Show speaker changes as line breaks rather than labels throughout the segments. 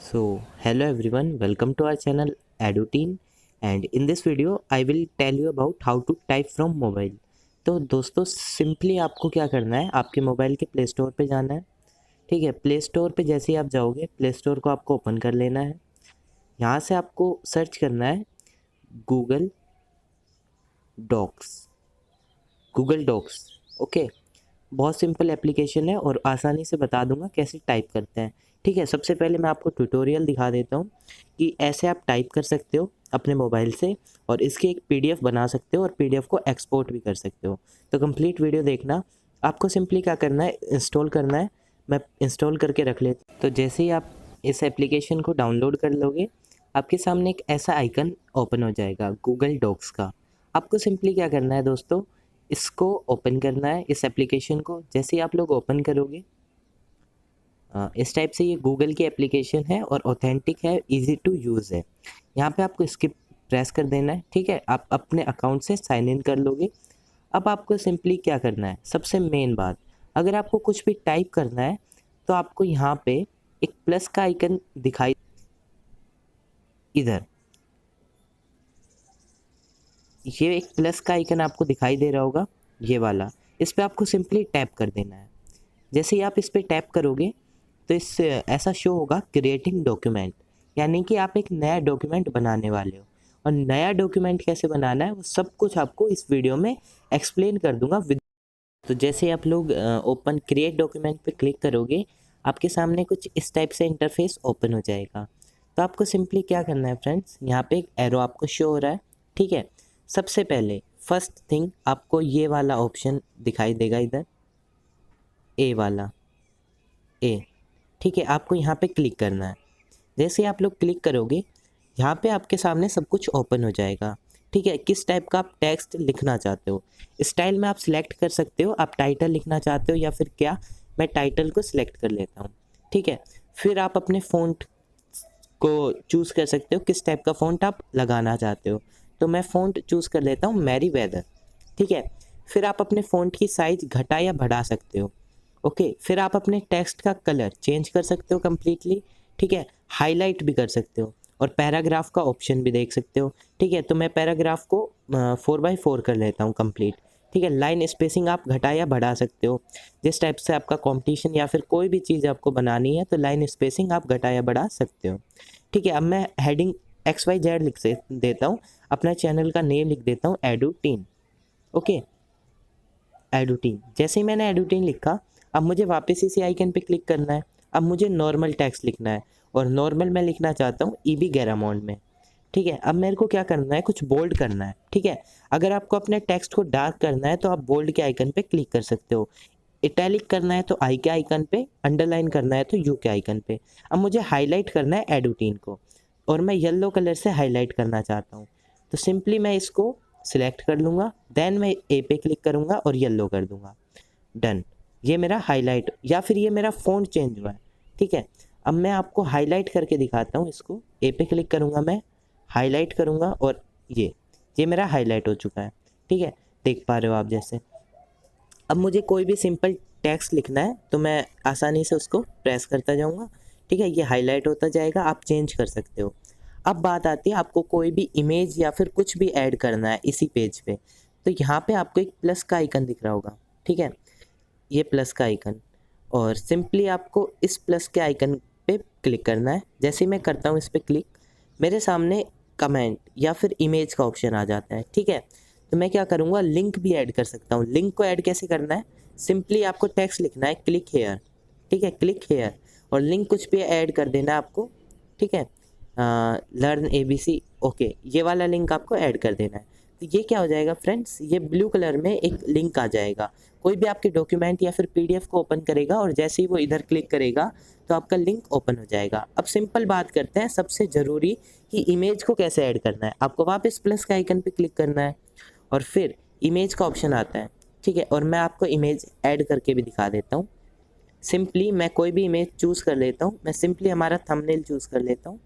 Hello everyone, welcome to our channel EduTeen and in this video I will tell you about how to type from mobile। तो दोस्तों simply आपको क्या करना है, आपके mobile के प्ले स्टोर पे जाना है। ठीक है, प्ले स्टोर पे जैसे ही आप जाओगे प्ले स्टोर को आपको ओपन कर लेना है। यहाँ से आपको सर्च करना है Google Docs. Google Docs okay, बहुत सिंपल एप्लीकेशन है और आसानी से बता दूंगा कैसे टाइप करते हैं। ठीक है, सबसे पहले मैं आपको ट्यूटोरियल दिखा देता हूँ कि ऐसे आप टाइप कर सकते हो अपने मोबाइल से और इसकी एक पीडीएफ बना सकते हो और पीडीएफ को एक्सपोर्ट भी कर सकते हो। तो कंप्लीट वीडियो देखना। आपको सिंपली क्या करना है, इंस्टॉल करना है। मैं इंस्टॉल करके रख लेता हूँ। तो जैसे ही आप इस एप्लीकेशन को डाउनलोड कर लोगे आपके सामने एक ऐसा आइकन ओपन हो जाएगा गूगल डॉक्स का। आपको सिंपली क्या करना है दोस्तों, इसको ओपन करना है, इस एप्लीकेशन को। जैसे ही आप लोग ओपन करोगे इस टाइप से ये गूगल की एप्लीकेशन है और ऑथेंटिक है, इजी टू यूज़ है। यहाँ पे आपको स्किप प्रेस कर देना है। ठीक है, आप अपने अकाउंट से साइन इन कर लोगे। अब आपको सिंपली क्या करना है, सबसे मेन बात, अगर आपको कुछ भी टाइप करना है तो आपको यहाँ पे एक प्लस का आइकन दिखाई, इधर ये एक प्लस का आइकन आपको दिखाई दे रहा होगा, ये वाला। इस पर आपको सिंपली टैप कर देना है। जैसे ही आप इस पर टैप करोगे तो इस ऐसा शो होगा क्रिएटिंग डॉक्यूमेंट, यानी कि आप एक नया डॉक्यूमेंट बनाने वाले हो। और नया डॉक्यूमेंट कैसे बनाना है वो सब कुछ आपको इस वीडियो में एक्सप्लेन कर दूंगा। तो जैसे आप लोग ओपन क्रिएट डॉक्यूमेंट पे क्लिक करोगे आपके सामने कुछ इस टाइप से इंटरफेस ओपन हो जाएगा। तो आपको सिंपली क्या करना है फ्रेंड्स, यहाँ पे एक एरो आपको शो हो रहा है। ठीक है, सबसे पहले फर्स्ट थिंग आपको ये वाला ऑप्शन दिखाई देगा, इधर ए वाला, ए। ठीक है, आपको यहाँ पे क्लिक करना है। जैसे आप लोग क्लिक करोगे यहाँ पे आपके सामने सब कुछ ओपन हो जाएगा। ठीक है, किस टाइप का आप टेक्स्ट लिखना चाहते हो, स्टाइल में आप सिलेक्ट कर सकते हो। आप टाइटल लिखना चाहते हो या फिर क्या, मैं टाइटल को सिलेक्ट कर लेता हूँ। ठीक है, फिर आप अपने फ़ॉन्ट को चूज़ कर सकते हो, किस टाइप का फ़ॉन्ट आप लगाना चाहते हो। तो मैं फ़ॉन्ट चूज़ कर लेता हूँ मैरी वेदर। ठीक है, फिर आप अपने फ़ॉन्ट की साइज़ घटा या बढ़ा सकते हो। ओके, फिर आप अपने टेक्स्ट का कलर चेंज कर सकते हो कम्प्लीटली। ठीक है, हाईलाइट भी कर सकते हो और पैराग्राफ का ऑप्शन भी देख सकते हो। ठीक है, तो मैं पैराग्राफ को 4x4 कर लेता हूँ कंप्लीट। ठीक है, लाइन स्पेसिंग आप घटा या बढ़ा सकते हो, जिस टाइप से आपका कंपटीशन या फिर कोई भी चीज़ आपको बनानी है तो लाइन स्पेसिंग आप घटा या बढ़ा सकते हो। ठीक है, अब मैं हेडिंग XYZ लिख से देता हूँ, अपना चैनल का नेम लिख देता हूँ EduTeen। Okay, EduTeen। जैसे ही मैंने EduTeen लिखा अब मुझे वापस इसी आइकन पे क्लिक करना है। अब मुझे नॉर्मल टेक्स्ट लिखना है और नॉर्मल मैं लिखना चाहता हूँ EB गैरामोंड में। ठीक है, अब मेरे को क्या करना है, कुछ बोल्ड करना है। ठीक है, अगर आपको अपने टेक्स्ट को डार्क करना है तो आप बोल्ड के आइकन पे क्लिक कर सकते हो। इटैलिक करना है तो आई के आइकन पे, अंडरलाइन करना है तो यू के आइकन पे। अब मुझे हाईलाइट करना है EduTeen को और मैं येलो कलर से हाईलाइट करना चाहता हूँ। तो सिंपली मैं इसको सिलेक्ट कर लूँगा, देन मैं ए पे क्लिक करूँगा और येलो कर दूँगा। डन, ये मेरा हाईलाइट या फिर ये मेरा फ़ॉन्ट चेंज हुआ है। ठीक है, अब मैं आपको हाईलाइट करके दिखाता हूँ। इसको ए पे क्लिक करूँगा, मैं हाईलाइट करूँगा और ये मेरा हाईलाइट हो चुका है। ठीक है, देख पा रहे हो आप जैसे। अब मुझे कोई भी सिंपल टेक्स्ट लिखना है तो मैं आसानी से उसको प्रेस करता जाऊँगा। ठीक है, ये हाईलाइट होता जाएगा, आप चेंज कर सकते हो। अब बात आती है आपको कोई भी इमेज या फिर कुछ भी ऐड करना है इसी पेज पे, तो यहाँ पे आपको एक प्लस का आइकन दिख रहा होगा। ठीक है, ये प्लस का आइकन, और सिंपली आपको इस प्लस के आइकन पे क्लिक करना है। जैसे ही मैं करता हूँ इस पर क्लिक, मेरे सामने कमेंट या फिर इमेज का ऑप्शन आ जाता है। ठीक है, तो मैं क्या करूँगा, लिंक भी ऐड कर सकता हूँ। लिंक को ऐड कैसे करना है, सिंपली आपको टेक्स्ट लिखना है क्लिक हेयर। ठीक है, क्लिक हेयर, और लिंक कुछ भी ऐड कर देना है आपको। ठीक है, लर्न ABC, ओके, ये वाला लिंक आपको ऐड कर देना है। तो ये क्या हो जाएगा फ्रेंड्स, ये ब्लू कलर में एक लिंक आ जाएगा। कोई भी आपके डॉक्यूमेंट या फिर PDF को ओपन करेगा और जैसे ही वो इधर क्लिक करेगा तो आपका लिंक ओपन हो जाएगा। अब सिंपल बात करते हैं सबसे ज़रूरी कि इमेज को कैसे ऐड करना है। आपको वापस प्लस का आइकन पे क्लिक करना है और फिर इमेज का ऑप्शन आता है। ठीक है, और मैं आपको इमेज ऐड करके भी दिखा देता हूँ। सिंपली मैं कोई भी इमेज चूज़ कर लेता हूँ। मैं सिंपली हमारा थंबनेल चूज़ कर लेता हूँ।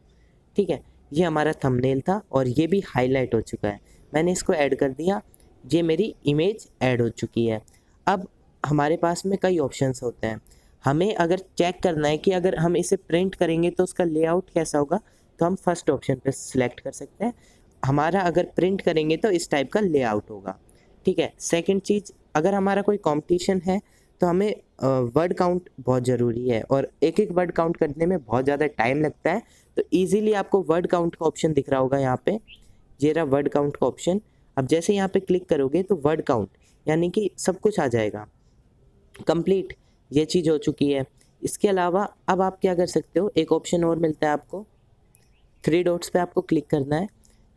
ठीक है, ये हमारा थंबनेल था और ये भी हाईलाइट हो चुका है। मैंने इसको ऐड कर दिया, ये मेरी इमेज ऐड हो चुकी है। अब हमारे पास में कई ऑप्शंस होते हैं। हमें अगर चेक करना है कि अगर हम इसे प्रिंट करेंगे तो उसका लेआउट कैसा होगा, तो हम फर्स्ट ऑप्शन पे सिलेक्ट कर सकते हैं। हमारा अगर प्रिंट करेंगे तो इस टाइप का लेआउट होगा, ठीक है। सेकंड चीज़, अगर हमारा कोई कंपटीशन है तो हमें वर्ड काउंट बहुत ज़रूरी है और एक एक वर्ड काउंट करने में बहुत ज़्यादा टाइम लगता है। तो ईजिली आपको वर्ड काउंट का ऑप्शन दिख रहा होगा यहाँ पे, ये रहा वर्ड काउंट का ऑप्शन। अब जैसे यहाँ पे क्लिक करोगे तो वर्ड काउंट यानी कि सब कुछ आ जाएगा कंप्लीट, ये चीज़ हो चुकी है। इसके अलावा अब आप क्या कर सकते हो, एक ऑप्शन और मिलता है आपको, 3 डॉट्स पे आपको क्लिक करना है।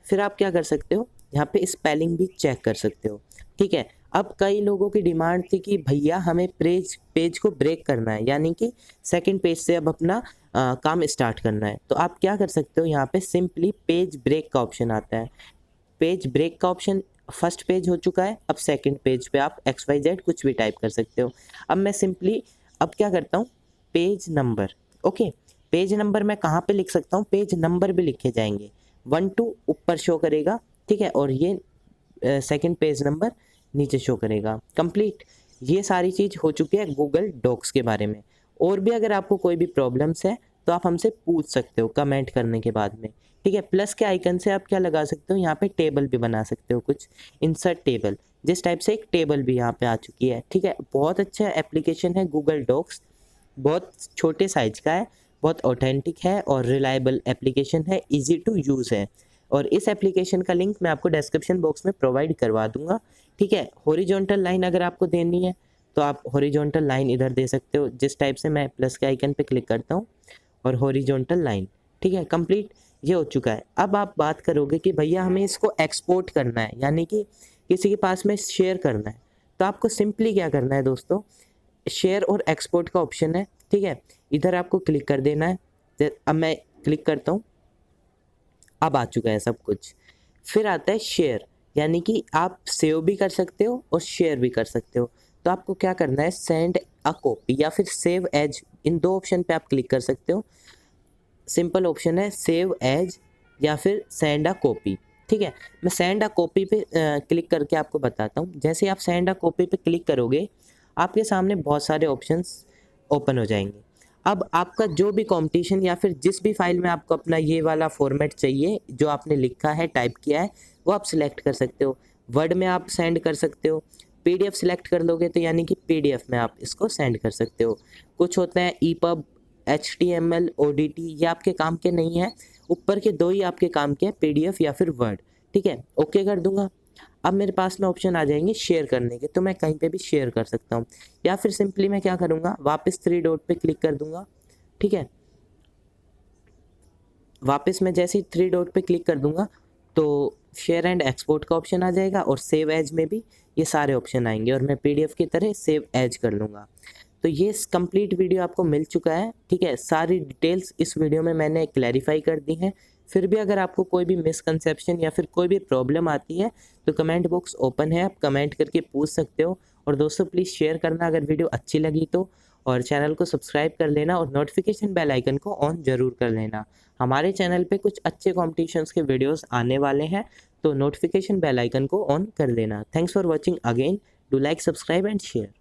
फिर आप क्या कर सकते हो, यहाँ पे स्पेलिंग भी चेक कर सकते हो, ठीक है। अब कई लोगों की डिमांड थी कि भैया हमें पेज को ब्रेक करना है, यानी कि सेकंड पेज से अब अपना काम स्टार्ट करना है। तो आप क्या कर सकते हो, यहाँ पे सिंपली पेज ब्रेक का ऑप्शन आता है। पेज ब्रेक का ऑप्शन, फर्स्ट पेज हो चुका है, अब सेकंड पेज पे आप XYZ कुछ भी टाइप कर सकते हो। अब मैं सिंपली अब क्या करता हूँ, page number, okay. Page number मैं कहाँ पे लिख सकता हूँ, पेज नंबर भी लिखे जाएंगे, 1 2 ऊपर शो करेगा, ठीक है, और ये सेकंड पेज नंबर नीचे शो करेगा, कंप्लीट। ये सारी चीज़ हो चुकी है गूगल डॉक्स के बारे में। और भी अगर आपको कोई भी प्रॉब्लम्स है तो आप हमसे पूछ सकते हो कमेंट करने के बाद में, ठीक है। प्लस के आइकन से आप क्या लगा सकते हो, यहाँ पे टेबल भी बना सकते हो, कुछ इंसर्ट टेबल, जिस टाइप से एक टेबल भी यहाँ पे आ चुकी है, ठीक है। बहुत अच्छा एप्लीकेशन है गूगल डॉक्स, बहुत छोटे साइज का है, बहुत ऑथेंटिक है और रिलायबल एप्लीकेशन है, इजी टू यूज़ है। और इस एप्लीकेशन का लिंक मैं आपको डिस्क्रिप्शन बॉक्स में प्रोवाइड करवा दूंगा, ठीक है। हॉरिजॉन्टल लाइन अगर आपको देनी है तो आप हॉरिजॉन्टल लाइन इधर दे सकते हो, जिस टाइप से मैं प्लस के आइकन पे क्लिक करता हूँ और हॉरिजॉन्टल लाइन, ठीक है, कंप्लीट, ये हो चुका है। अब आप बात करोगे कि भैया हमें इसको एक्सपोर्ट करना है, यानी कि किसी के पास में शेयर करना है, तो आपको सिंपली क्या करना है दोस्तों, शेयर और एक्सपोर्ट का ऑप्शन है, ठीक है, इधर आपको क्लिक कर देना है। अब मैं क्लिक करता हूँ, अब आ चुका है सब कुछ। फिर आता है शेयर, यानी कि आप सेव भी कर सकते हो और शेयर भी कर सकते हो। तो आपको क्या करना है, सेंड अ कॉपी या फिर सेव एज, इन दो ऑप्शन पे आप क्लिक कर सकते हो। सिंपल ऑप्शन है सेव एज या फिर सेंड अ कॉपी, ठीक है। मैं सेंड अ कॉपी पे क्लिक करके आपको बताता हूँ। जैसे आप सेंड अ कॉपी पे क्लिक करोगे, आपके सामने बहुत सारे ऑप्शंस ओपन हो जाएंगे। अब आपका जो भी कंपटीशन या फिर जिस भी फाइल में आपको अपना ये वाला फॉर्मेट चाहिए जो आपने लिखा है, टाइप किया है, वो आप सिलेक्ट कर सकते हो। वर्ड में आप सेंड कर सकते हो, PDF सिलेक्ट कर लोगे तो यानी कि PDF में आप इसको सेंड कर सकते हो। कुछ होते हैं EPUB, HTML, ODT, ये आपके काम के नहीं है, ऊपर के 2 ही आपके काम के हैं, PDF या फिर वर्ड, ठीक है। ओके कर दूंगा। अब मेरे पास में ऑप्शन आ जाएंगे शेयर करने के, तो मैं कहीं पे भी शेयर कर सकता हूँ, या फिर सिंपली मैं क्या करूँगा, वापस 3 डॉट पे क्लिक कर दूंगा, ठीक है। वापस मैं जैसे ही 3 डॉट पे क्लिक कर दूंगा तो शेयर एंड एक्सपोर्ट का ऑप्शन आ जाएगा और सेव एज में भी ये सारे ऑप्शन आएंगे और मैं PDF की तरह सेव एज कर लूँगा। तो ये कंप्लीट वीडियो आपको मिल चुका है, ठीक है। सारी डिटेल्स इस वीडियो में मैंने क्लैरिफाई कर दी हैं। फिर भी अगर आपको कोई भी मिसकंसेप्शन या फिर कोई भी प्रॉब्लम आती है तो कमेंट बॉक्स ओपन है, आप कमेंट करके पूछ सकते हो। और दोस्तों प्लीज़ शेयर करना अगर वीडियो अच्छी लगी तो, और चैनल को सब्सक्राइब कर लेना और नोटिफिकेशन बेल आइकन को ऑन ज़रूर कर लेना। हमारे चैनल पे कुछ अच्छे कॉम्पिटिशन्स के वीडियोस आने वाले हैं, तो नोटिफिकेशन बेल आइकन को ऑन कर लेना। Thanks for watching again, do like, subscribe and share.